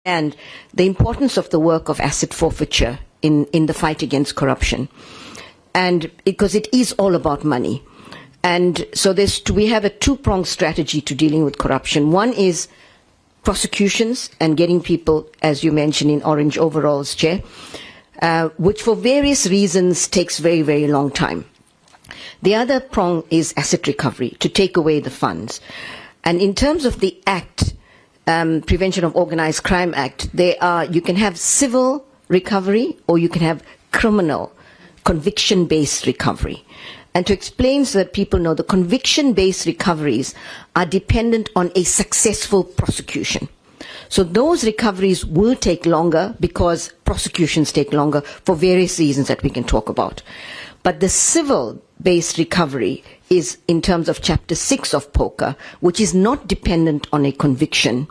and the importance of the work of asset forfeiture in the fight against corruption. And because it is all about money. And so we have a two-pronged strategy to dealing with corruption. One is prosecutions and getting people, as you mentioned, in orange overalls, Chair, which for various reasons takes very, very long time. The other prong is asset recovery, to take away the funds. And in terms of the Act, Prevention of Organized Crime Act, you can have civil recovery or you can have criminal conviction-based recovery. And to explain so that people know, the conviction-based recoveries are dependent on a successful prosecution. So those recoveries will take longer because prosecutions take longer for various reasons that we can talk about. But the civil-based recovery is in terms of Chapter 6 of POCA, which is not dependent on a conviction.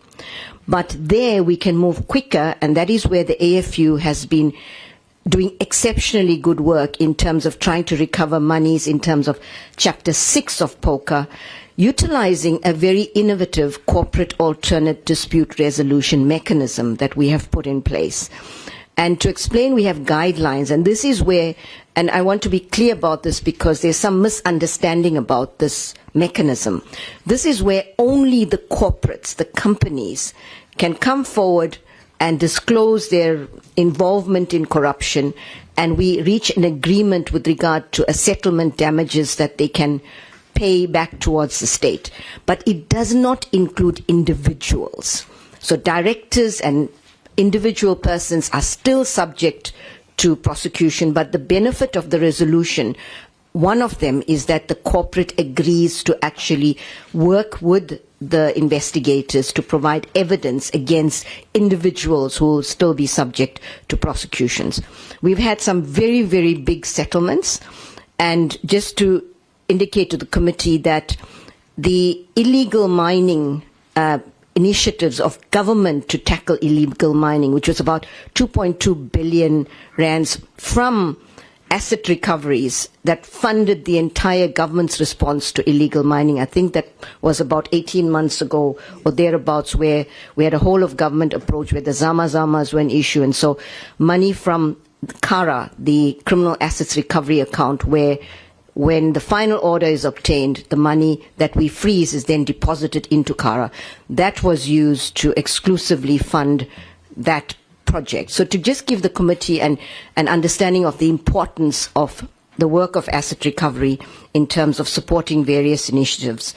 But there we can move quicker, and that is where the AFU has been doing exceptionally good work in terms of trying to recover monies in terms of Chapter 6 of POCA, utilizing a very innovative corporate alternate dispute resolution mechanism that we have put in place. And to explain, we have guidelines, and this is where, and I want to be clear about this because there's some misunderstanding about this mechanism. This is where only the corporates, the companies, can come forward and disclose their involvement in corruption, and we reach an agreement with regard to a settlement damages that they can pay back towards the state. But it does not include individuals. So directors and individual persons are still subject to prosecution, but the benefit of the resolution, one of them is that the corporate agrees to actually work with the investigators to provide evidence against individuals who will still be subject to prosecutions. We've had some very, very big settlements, and just to indicate to the committee that the illegal mining initiatives of government to tackle illegal mining, which was about 2.2 billion rands from asset recoveries that funded the entire government's response to illegal mining. I think that was about 18 months ago or thereabouts, where we had a whole of government approach where the Zamas were an issue. And so money from CARA, the Criminal Assets Recovery Account, where when the final order is obtained, the money that we freeze is then deposited into CARA. That was used to exclusively fund that project. So to just give the committee an understanding of the importance of the work of asset recovery in terms of supporting various initiatives.